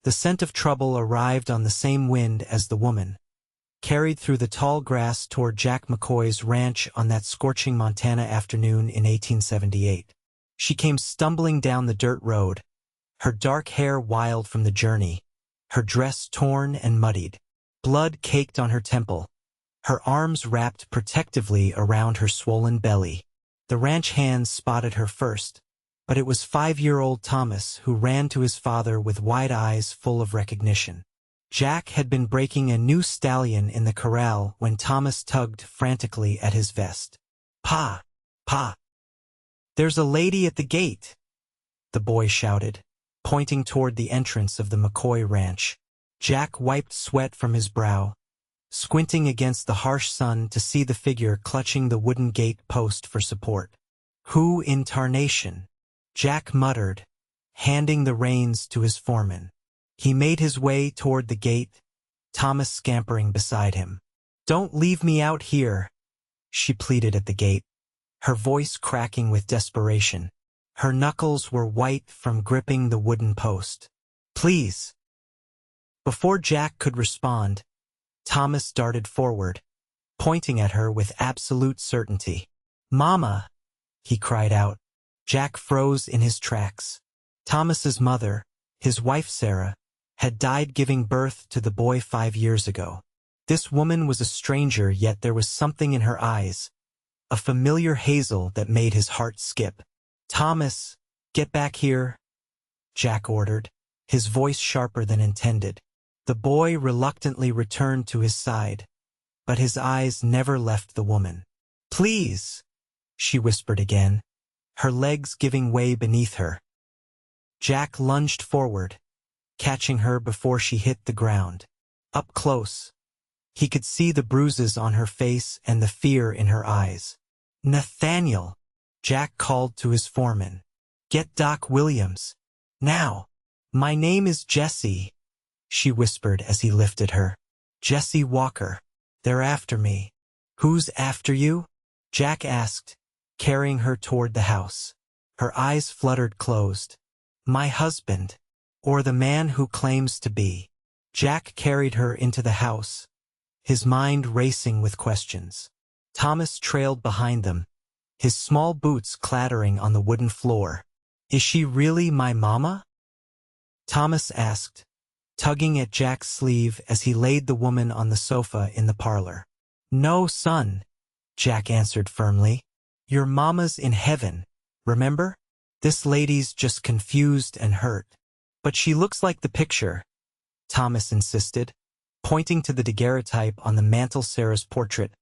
The scent of trouble arrived on the same wind as the woman, carried through the tall grass toward Jack McCoy's ranch on that scorching Montana afternoon in 1878. She came stumbling down the dirt road, her dark hair wild from the journey, her dress torn and muddied. Blood caked on her temple, her arms wrapped protectively around her swollen belly. The ranch hands spotted her first, but it was 5-year-old Thomas who ran to his father with wide eyes full of recognition. Jack had been breaking a new stallion in the corral when Thomas tugged frantically at his vest. "Pa! Pa! There's a lady at the gate!" the boy shouted, pointing toward the entrance of the McCoy ranch. Jack wiped sweat from his brow, squinting against the harsh sun to see the figure clutching the wooden gate post for support. "Who in tarnation?" Jack muttered, handing the reins to his foreman. He made his way toward the gate, Thomas scampering beside him. "Don't leave me out here," she pleaded at the gate, her voice cracking with desperation. Her knuckles were white from gripping the wooden post. "Please." Before Jack could respond, Thomas darted forward, pointing at her with absolute certainty. "Mama!" he cried out. Jack froze in his tracks. Thomas's mother, his wife Sarah, had died giving birth to the boy 5 years ago. This woman was a stranger, yet there was something in her eyes, a familiar hazel that made his heart skip. "Thomas, get back here," Jack ordered, his voice sharper than intended. The boy reluctantly returned to his side, but his eyes never left the woman. "Please," she whispered again, her legs giving way beneath her. Jack lunged forward, catching her before she hit the ground. Up close, he could see the bruises on her face and the fear in her eyes. "Nathaniel," Jack called to his foreman. "Get Doc Williams. Now." "My name is Jessie," she whispered as he lifted her. "Jessie Walker. They're after me." "Who's after you?" Jack asked, carrying her toward the house. Her eyes fluttered closed. "My husband. Or the man who claims to be." Jack carried her into the house, his mind racing with questions. Thomas trailed behind them, his small boots clattering on the wooden floor. "Is she really my mama?" Thomas asked, tugging at Jack's sleeve as he laid the woman on the sofa in the parlor. "No, son," Jack answered firmly. "Your mama's in heaven, remember? This lady's just confused and hurt." "But she looks like the picture," Thomas insisted, pointing to the daguerreotype on the mantel, Sarah's portrait,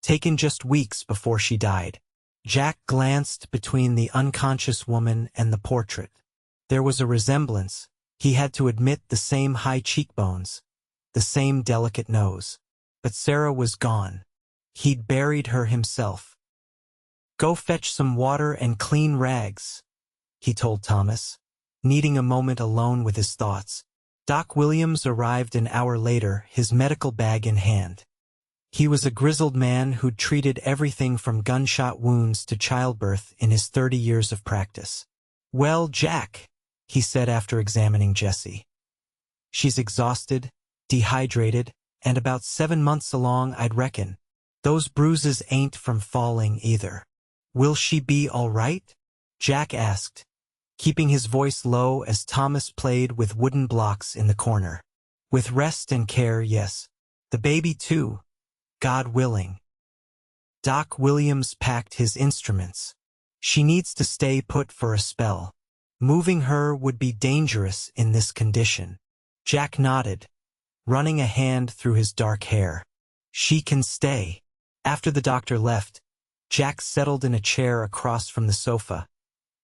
taken just weeks before she died. Jack glanced between the unconscious woman and the portrait. There was a resemblance. He had to admit, the same high cheekbones, the same delicate nose. But Sarah was gone. He'd buried her himself. "Go fetch some water and clean rags," he told Thomas, needing a moment alone with his thoughts. Doc Williams arrived an hour later, his medical bag in hand. He was a grizzled man who'd treated everything from gunshot wounds to childbirth in his 30 years of practice. "Well, Jack," he said after examining Jessie. "She's exhausted, dehydrated, and about 7 months along, I'd reckon. Those bruises ain't from falling either." "Will she be all right?" Jack asked, keeping his voice low as Thomas played with wooden blocks in the corner. "With rest and care, yes. The baby too, God willing." Doc Williams packed his instruments. "She needs to stay put for a spell. Moving her would be dangerous in this condition." Jack nodded, running a hand through his dark hair. "She can stay." After the doctor left, Jack settled in a chair across from the sofa,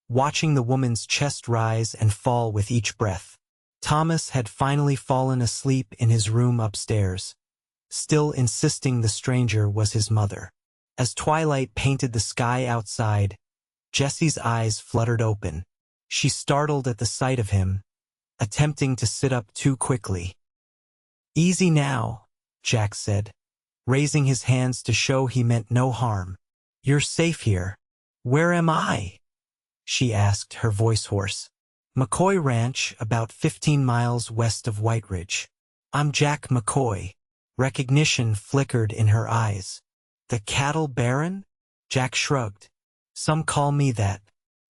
watching the woman's chest rise and fall with each breath. Thomas had finally fallen asleep in his room upstairs, still insisting the stranger was his mother. As twilight painted the sky outside, Jessie's eyes fluttered open. She startled at the sight of him, attempting to sit up too quickly. "Easy now," Jack said, raising his hands to show he meant no harm. "You're safe here." "Where am I?" she asked, her voice hoarse. McCoy Ranch, about 15 miles west of White Ridge. I'm Jack McCoy. Recognition flickered in her eyes. The cattle baron? Jack shrugged. Some call me that.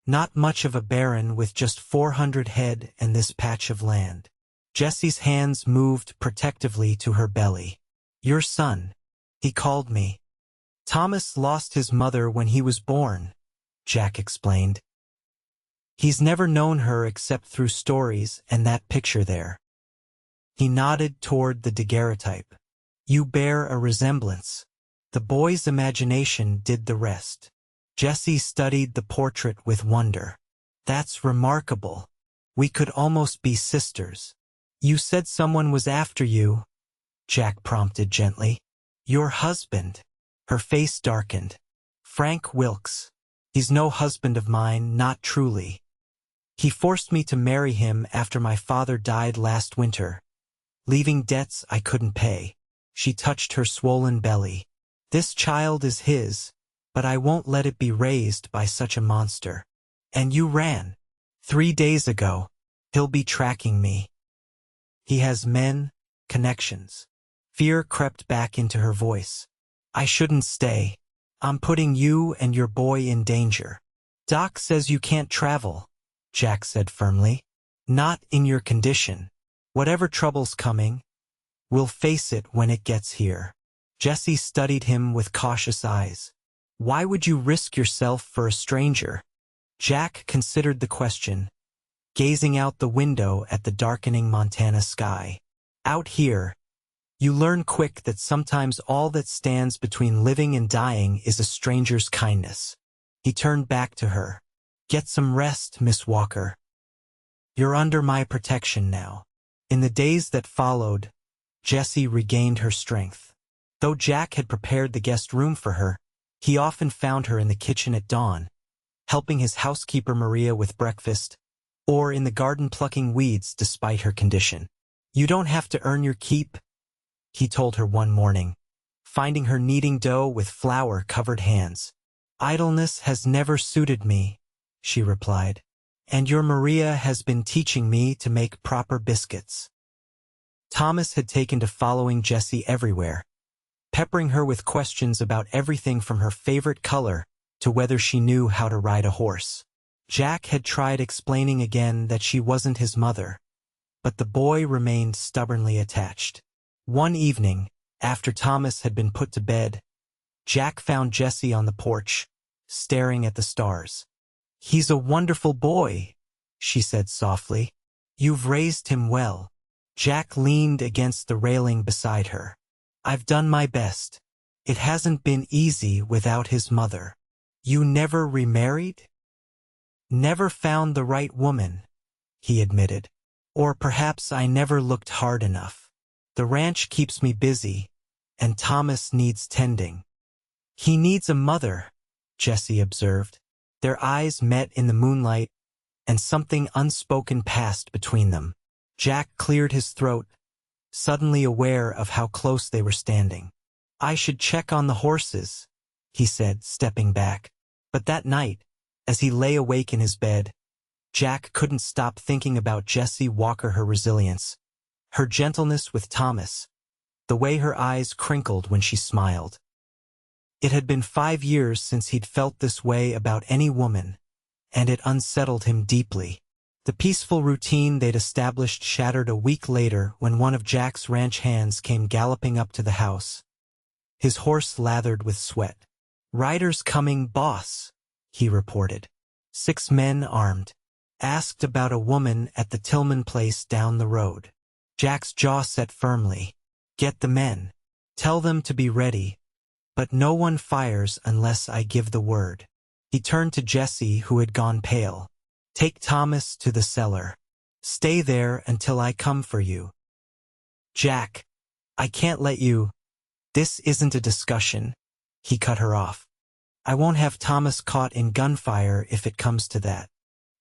Not much of a baron with just 400 head and this patch of land. Jessie's hands moved protectively to her belly. Your son. He called me. Thomas lost his mother when he was born, Jack explained. He's never known her except through stories and that picture there. He nodded toward the daguerreotype. You bear a resemblance. The boy's imagination did the rest. Jessie studied the portrait with wonder. That's remarkable. We could almost be sisters. You said someone was after you, Jack prompted gently. Your husband. Her face darkened. Frank Wilkes. He's no husband of mine, not truly. He forced me to marry him after my father died last winter, leaving debts I couldn't pay. She touched her swollen belly. This child is his, but I won't let it be raised by such a monster. And you ran. 3 days ago. He'll be tracking me. He has men, connections. Fear crept back into her voice. I shouldn't stay. I'm putting you and your boy in danger. Doc says you can't travel, Jack said firmly. Not in your condition. Whatever trouble's coming, we'll face it when it gets here. Jessie studied him with cautious eyes. Why would you risk yourself for a stranger? Jack considered the question, gazing out the window at the darkening Montana sky. Out here, you learn quick that sometimes all that stands between living and dying is a stranger's kindness. He turned back to her. Get some rest, Miss Walker. You're under my protection now. In the days that followed, Jessie regained her strength. Though Jack had prepared the guest room for her, he often found her in the kitchen at dawn, helping his housekeeper Maria with breakfast, or in the garden plucking weeds despite her condition. You don't have to earn your keep, he told her one morning, finding her kneading dough with flour-covered hands. Idleness has never suited me, she replied, and your Maria has been teaching me to make proper biscuits. Thomas had taken to following Jessie everywhere, peppering her with questions about everything from her favorite color to whether she knew how to ride a horse. Jack had tried explaining again that she wasn't his mother, but the boy remained stubbornly attached. One evening, after Thomas had been put to bed, Jack found Jessie on the porch, staring at the stars. He's a wonderful boy, she said softly. You've raised him well. Jack leaned against the railing beside her. I've done my best. It hasn't been easy without his mother. You never remarried? Never found the right woman, he admitted. Or perhaps I never looked hard enough. The ranch keeps me busy, and Thomas needs tending. He needs a mother, Jessie observed. Their eyes met in the moonlight, and something unspoken passed between them. Jack cleared his throat, suddenly aware of how close they were standing. I should check on the horses, he said, stepping back. But that night, as he lay awake in his bed, Jack couldn't stop thinking about Jessie Walker, her resilience, her gentleness with Thomas, the way her eyes crinkled when she smiled. It had been 5 years since he'd felt this way about any woman, and it unsettled him deeply. The peaceful routine they'd established shattered a week later when one of Jack's ranch hands came galloping up to the house, his horse lathered with sweat. Riders coming, boss, he reported. 6 men armed. Asked about a woman at the Tillman place down the road. Jack's jaw set firmly. Get the men. Tell them to be ready. But no one fires unless I give the word. He turned to Jessie, who had gone pale. Take Thomas to the cellar. Stay there until I come for you. Jack, I can't let you. This isn't a discussion. He cut her off. I won't have Thomas caught in gunfire if it comes to that.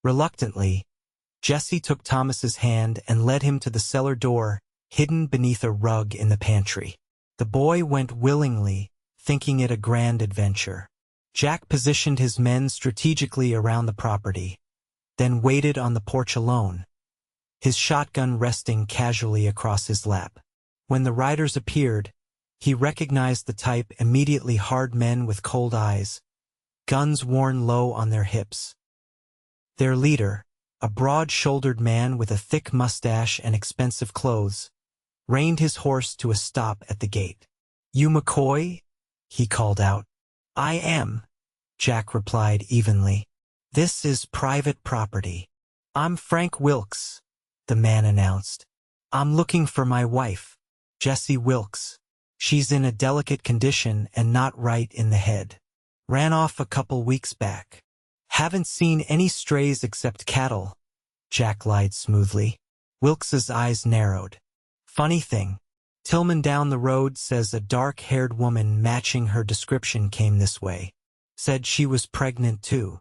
Reluctantly, Jessie took Thomas's hand and led him to the cellar door, hidden beneath a rug in the pantry. The boy went willingly, thinking it a grand adventure. Jack positioned his men strategically around the property, then waited on the porch alone, his shotgun resting casually across his lap. When the riders appeared, he recognized the type: immediately hard men with cold eyes, guns worn low on their hips. Their leader, a broad-shouldered man with a thick mustache and expensive clothes, reined his horse to a stop at the gate. "You McCoy?" he called out. "I am," Jack replied evenly. "This is private property." "I'm Frank Wilkes," the man announced. "I'm looking for my wife, Jessie Wilkes. She's in a delicate condition and not right in the head. Ran off a couple weeks back." "Haven't seen any strays except cattle," Jack lied smoothly. Wilkes's eyes narrowed. "Funny thing, Tillman down the road says a dark-haired woman matching her description came this way. Said she was pregnant too."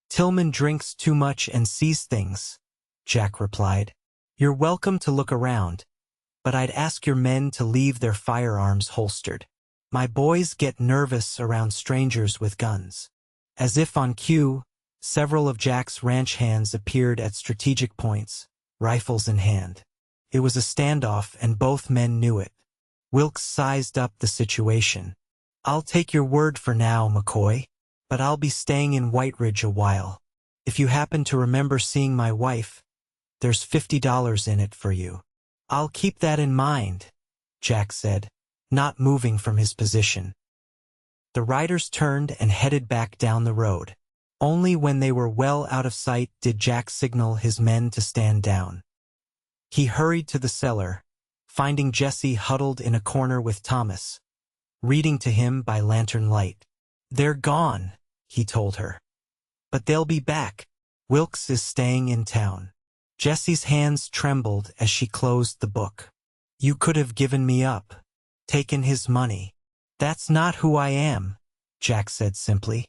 "Tillman drinks too much and sees things," Jack replied. "You're welcome to look around, but I'd ask your men to leave their firearms holstered. My boys get nervous around strangers with guns." As if on cue, several of Jack's ranch hands appeared at strategic points, rifles in hand. It was a standoff, and both men knew it. Wilkes sized up the situation. "I'll take your word for now, McCoy, but I'll be staying in White Ridge a while. If you happen to remember seeing my wife, there's $50 in it for you." "I'll keep that in mind," Jack said, not moving from his position. The riders turned and headed back down the road. Only when they were well out of sight did Jack signal his men to stand down. He hurried to the cellar, finding Jessie huddled in a corner with Thomas, reading to him by lantern light. "They're gone," he told her. "But they'll be back. Wilkes is staying in town." Jessie's hands trembled as she closed the book. "You could have given me up, taken his money." "That's not who I am," Jack said simply.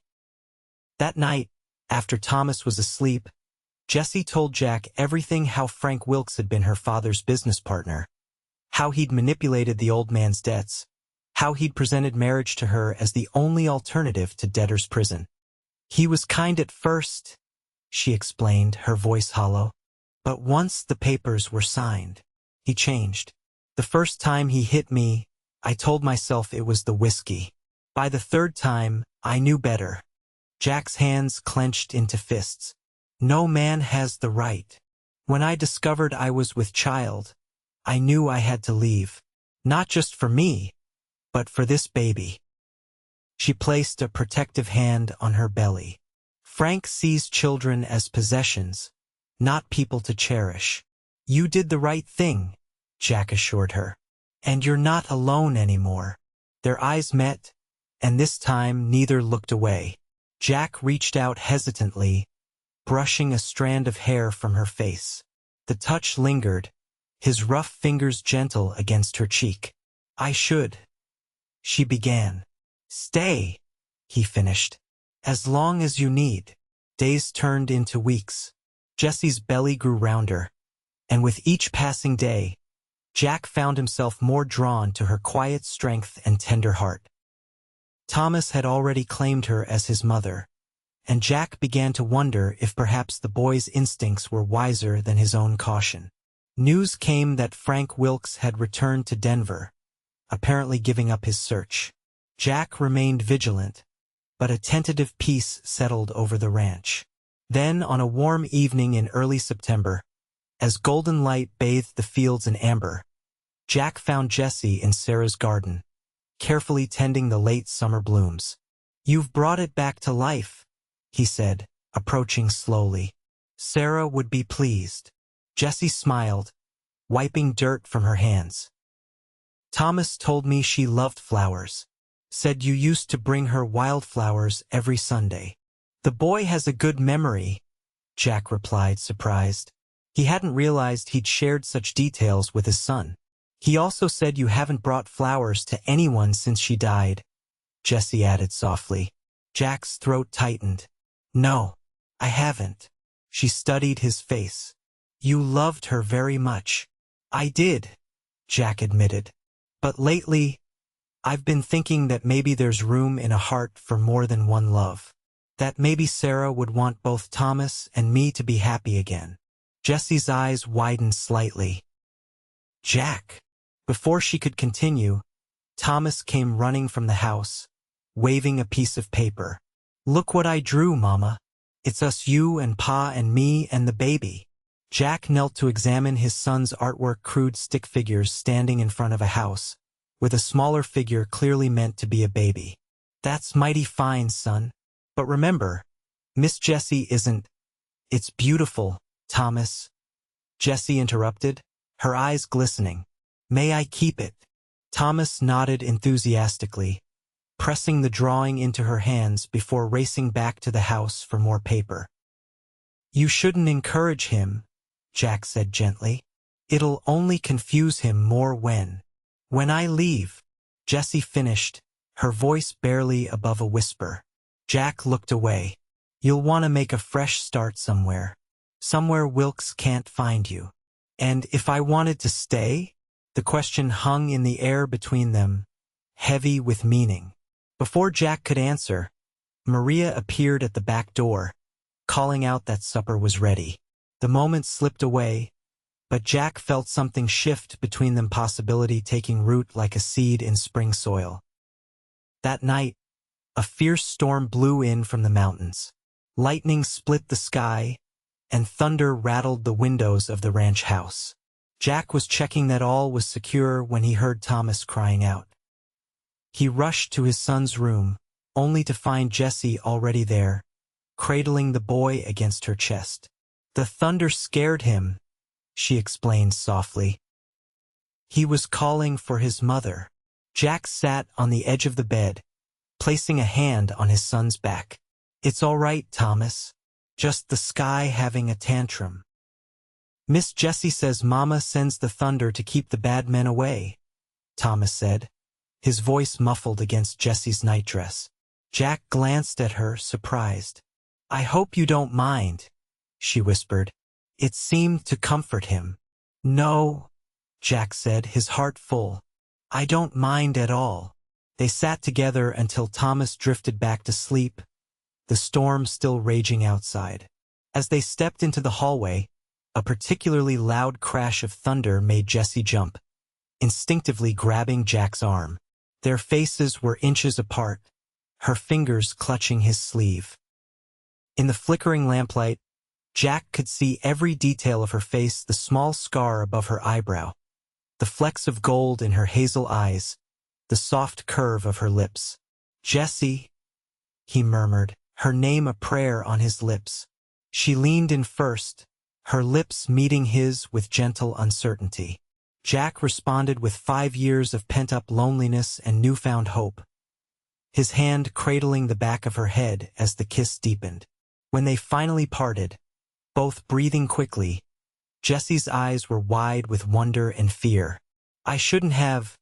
That night, after Thomas was asleep, Jessie told Jack everything: how Frank Wilkes had been her father's business partner, how he'd manipulated the old man's debts, how he'd presented marriage to her as the only alternative to debtor's prison. "He was kind at first," she explained, her voice hollow. "But once the papers were signed, he changed. The first time he hit me, I told myself it was the whiskey. By the third time, I knew better." Jack's hands clenched into fists. "No man has the right. When I discovered I was with child, I knew I had to leave. Not just for me, but for this baby." She placed a protective hand on her belly. "Frank sees children as possessions, not people to cherish." "You did the right thing," Jack assured her. "And you're not alone anymore." Their eyes met, and this time neither looked away. Jack reached out hesitantly, brushing a strand of hair from her face. The touch lingered, his rough fingers gentle against her cheek. "I should," she began. "Stay," he finished. "As long as you need." Days turned into weeks. Jessie's belly grew rounder, and with each passing day, Jack found himself more drawn to her quiet strength and tender heart. Thomas had already claimed her as his mother, and Jack began to wonder if perhaps the boy's instincts were wiser than his own caution. News came that Frank Wilkes had returned to Denver, apparently giving up his search. Jack remained vigilant, but a tentative peace settled over the ranch. Then, on a warm evening in early September, as golden light bathed the fields in amber, Jack found Jessie in Sarah's garden, carefully tending the late summer blooms. "You've brought it back to life," he said, approaching slowly. "Sarah would be pleased." Jessie smiled, wiping dirt from her hands. "Thomas told me she loved flowers. Said you used to bring her wildflowers every Sunday." "The boy has a good memory," Jack replied, surprised. He hadn't realized he'd shared such details with his son. "He also said you haven't brought flowers to anyone since she died," Jessie added softly. Jack's throat tightened. "No, I haven't." She studied his face. "You loved her very much." "I did," Jack admitted. "But lately, I've been thinking that maybe there's room in a heart for more than one love." That maybe Sarah would want both Thomas and me to be happy again. Jessie's eyes widened slightly. Jack. Before she could continue, Thomas came running from the house, waving a piece of paper. Look what I drew, Mama. It's us, you and Pa and me and the baby. Jack knelt to examine his son's artwork, crude stick figures standing in front of a house, with a smaller figure clearly meant to be a baby. That's mighty fine, son. But remember, Miss Jessie isn't. It's beautiful, Thomas. Jessie interrupted, her eyes glistening. May I keep it? Thomas nodded enthusiastically, pressing the drawing into her hands before racing back to the house for more paper. You shouldn't encourage him, Jack said gently. It'll only confuse him more when I leave. Jessie finished, her voice barely above a whisper. Jack looked away. You'll want to make a fresh start somewhere. Somewhere Wilkes can't find you. And if I wanted to stay? The question hung in the air between them, heavy with meaning. Before Jack could answer, Maria appeared at the back door, calling out that supper was ready. The moment slipped away, but Jack felt something shift between them, possibility taking root like a seed in spring soil. That night, a fierce storm blew in from the mountains. Lightning split the sky, and thunder rattled the windows of the ranch house. Jack was checking that all was secure when he heard Thomas crying out. He rushed to his son's room, only to find Jessie already there, cradling the boy against her chest. The thunder scared him, she explained softly. He was calling for his mother. Jack sat on the edge of the bed, placing a hand on his son's back. It's all right, Thomas. Just the sky having a tantrum. Miss Jessie says Mama sends the thunder to keep the bad men away, Thomas said, his voice muffled against Jessie's nightdress. Jack glanced at her, surprised. I hope you don't mind, she whispered. It seemed to comfort him. No, Jack said, his heart full. I don't mind at all. They sat together until Thomas drifted back to sleep, the storm still raging outside. As they stepped into the hallway, a particularly loud crash of thunder made Jessie jump, instinctively grabbing Jack's arm. Their faces were inches apart, her fingers clutching his sleeve. In the flickering lamplight, Jack could see every detail of her face, the small scar above her eyebrow, the flecks of gold in her hazel eyes, the soft curve of her lips. Jessie, he murmured, her name a prayer on his lips. She leaned in first, her lips meeting his with gentle uncertainty. Jack responded with 5 years of pent-up loneliness and newfound hope, his hand cradling the back of her head as the kiss deepened. When they finally parted, both breathing quickly, Jessie's eyes were wide with wonder and fear. I shouldn't have.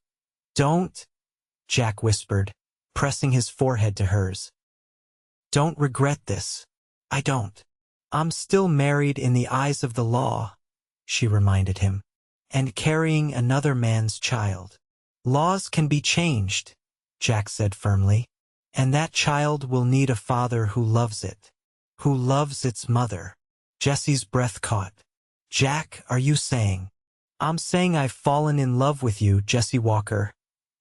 Don't, Jack whispered, pressing his forehead to hers. Don't regret this. I don't. I'm still married in the eyes of the law, she reminded him, and carrying another man's child. Laws can be changed, Jack said firmly, and that child will need a father who loves it, who loves its mother. Jessie's breath caught. Jack, are you saying? I'm saying I've fallen in love with you, Jessie Walker,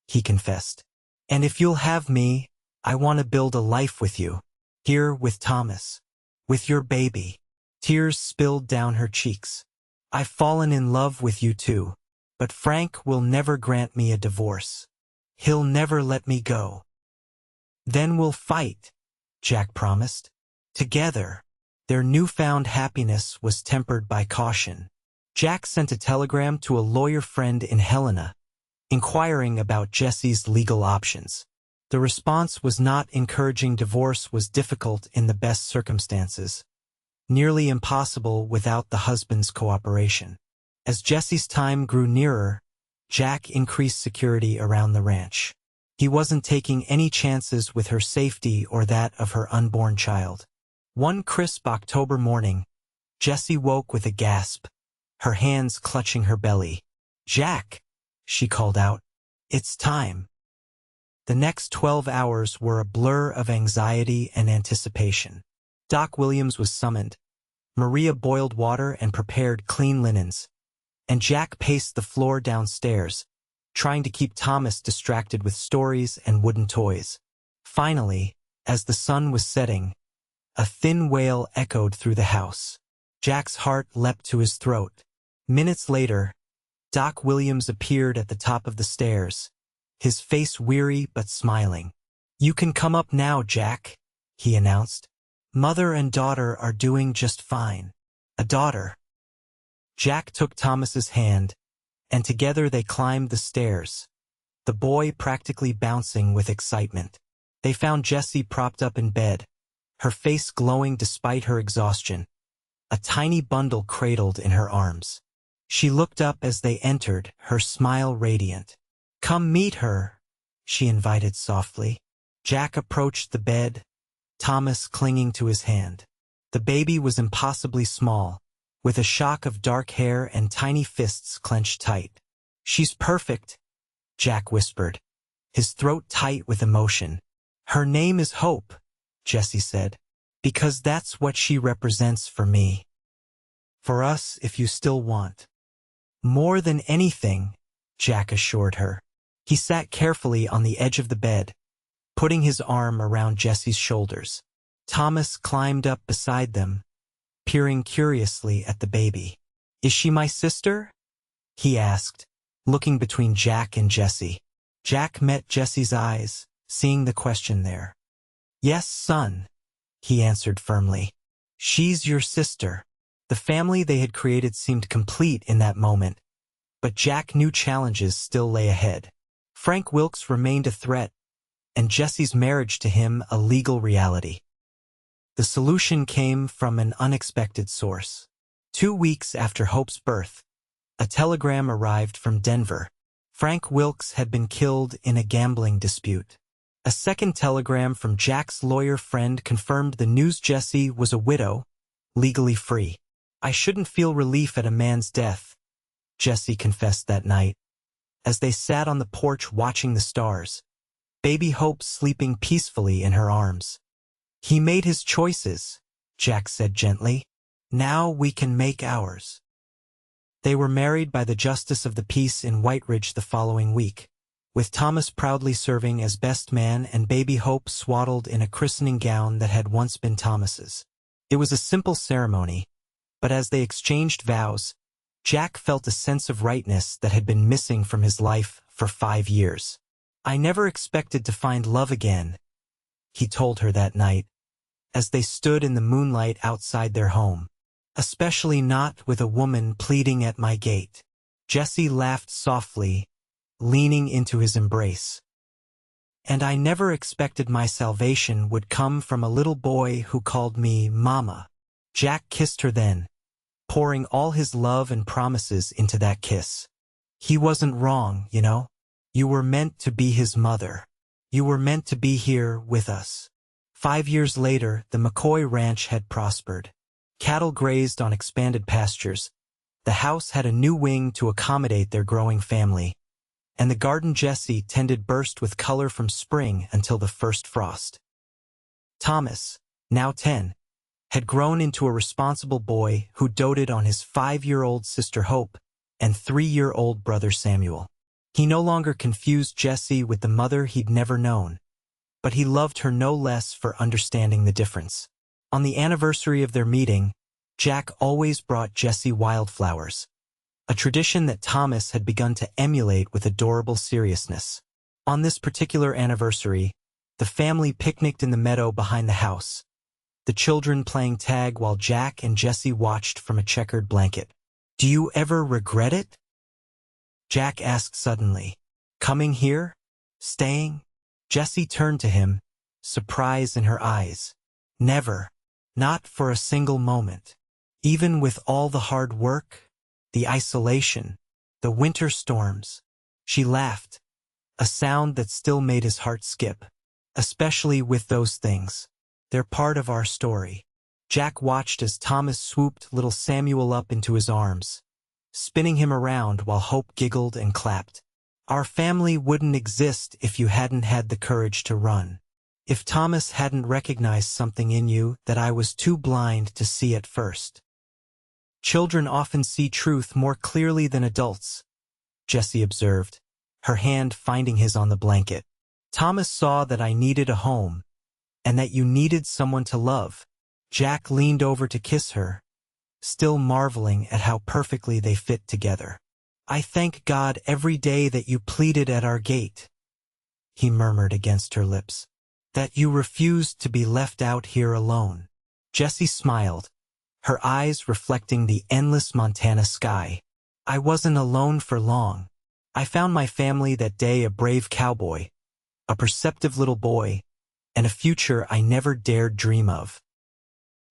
he confessed. And if you'll have me, I want to build a life with you. Here with Thomas. With your baby. Tears spilled down her cheeks. I've fallen in love with you too. But Frank will never grant me a divorce. He'll never let me go. Then we'll fight, Jack promised. Together. Their newfound happiness was tempered by caution. Jack sent a telegram to a lawyer friend in Helena, inquiring about Jessie's legal options. The response was not encouraging. Divorce was difficult in the best circumstances, nearly impossible without the husband's cooperation. As Jessie's time grew nearer, Jack increased security around the ranch. He wasn't taking any chances with her safety or that of her unborn child. One crisp October morning, Jessie woke with a gasp, her hands clutching her belly. Jack, she called out. It's time. The next 12 hours were a blur of anxiety and anticipation. Doc Williams was summoned. Maria boiled water and prepared clean linens, and Jack paced the floor downstairs, trying to keep Thomas distracted with stories and wooden toys. Finally, as the sun was setting, a thin wail echoed through the house. Jack's heart leapt to his throat. Minutes later, Doc Williams appeared at the top of the stairs, his face weary but smiling. "You can come up now, Jack," he announced. "Mother and daughter are doing just fine." A daughter. Jack took Thomas's hand, and together they climbed the stairs, the boy practically bouncing with excitement. They found Jessie propped up in bed, her face glowing despite her exhaustion, a tiny bundle cradled in her arms. She looked up as they entered, her smile radiant. "Come meet her," she invited softly. Jack approached the bed, Thomas clinging to his hand. The baby was impossibly small, with a shock of dark hair and tiny fists clenched tight. "She's perfect," Jack whispered, his throat tight with emotion. "Her name is Hope," Jessie said, "because that's what she represents for me. For us, if you still want." "More than anything," Jack assured her. He sat carefully on the edge of the bed, putting his arm around Jessie's shoulders. Thomas climbed up beside them, peering curiously at the baby. "Is she my sister?" he asked, looking between Jack and Jessie. Jack met Jessie's eyes, seeing the question there. "Yes, son," he answered firmly. "She's your sister." The family they had created seemed complete in that moment, but Jack knew challenges still lay ahead. Frank Wilkes remained a threat, and Jessie's marriage to him a legal reality. The solution came from an unexpected source. 2 weeks after Hope's birth, a telegram arrived from Denver. Frank Wilkes had been killed in a gambling dispute. A second telegram from Jack's lawyer friend confirmed the news: Jessie was a widow, legally free. "I shouldn't feel relief at a man's death," Jessie confessed that night, as they sat on the porch watching the stars, baby Hope sleeping peacefully in her arms. "He made his choices," Jack said gently. "Now we can make ours." They were married by the Justice of the Peace in White Ridge the following week, with Thomas proudly serving as best man and baby Hope swaddled in a christening gown that had once been Thomas's. It was a simple ceremony, but as they exchanged vows, Jack felt a sense of rightness that had been missing from his life for 5 years. "I never expected to find love again," he told her that night, as they stood in the moonlight outside their home. "Especially not with a woman pleading at my gate." Jessie laughed softly, leaning into his embrace. "And I never expected my salvation would come from a little boy who called me Mama." Jack kissed her then, pouring all his love and promises into that kiss. "He wasn't wrong, you know. You were meant to be his mother. You were meant to be here with us." 5 years later, the McCoy ranch had prospered. Cattle grazed on expanded pastures. The house had a new wing to accommodate their growing family, and the garden Jessie tended burst with color from spring until the first frost. Thomas, now 10, had grown into a responsible boy who doted on his 5-year-old sister Hope and 3-year-old brother Samuel. He no longer confused Jessie with the mother he'd never known, but he loved her no less for understanding the difference. On the anniversary of their meeting, Jack always brought Jessie wildflowers, a tradition that Thomas had begun to emulate with adorable seriousness. On this particular anniversary, the family picnicked in the meadow behind the house, the children playing tag while Jack and Jessie watched from a checkered blanket. "Do you ever regret it?" Jack asked suddenly. "Coming here? Staying?" Jessie turned to him, surprise in her eyes. "Never. Not for a single moment. Even with all the hard work, the isolation, the winter storms." She laughed, a sound that still made his heart skip. "Especially with those things. They're part of our story." Jack watched as Thomas swooped little Samuel up into his arms, spinning him around while Hope giggled and clapped. Our family wouldn't exist if you hadn't had the courage to run. If Thomas hadn't recognized something in you that I was too blind to see at first. Children often see truth more clearly than adults, Jessie observed, her hand finding his on the blanket. Thomas saw that I needed a home, and that you needed someone to love. Jack leaned over to kiss her, still marveling at how perfectly they fit together. I thank God every day that you pleaded at our gate, he murmured against her lips. That you refused to be left out here alone. Jessie smiled, her eyes reflecting the endless Montana sky. I wasn't alone for long. I found my family that day, a brave cowboy, a perceptive little boy, and a future I never dared dream of.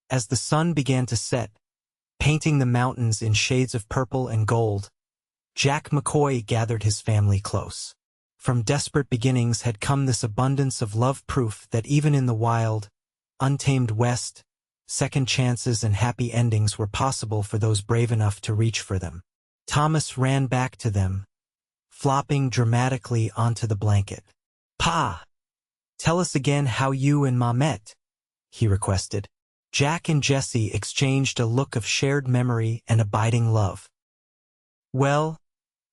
As the sun began to set, painting the mountains in shades of purple and gold, Jack McCoy gathered his family close. From desperate beginnings had come this abundance of love, proof that even in the wild, untamed West, second chances and happy endings were possible for those brave enough to reach for them. Thomas ran back to them, flopping dramatically onto the blanket. Pa! Tell us again how you and Ma met, he requested. Jack and Jessie exchanged a look of shared memory and abiding love. Well,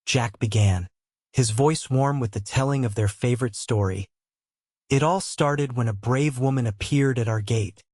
Jack began, his voice warm with the telling of their favorite story. It all started when a brave woman appeared at our gate.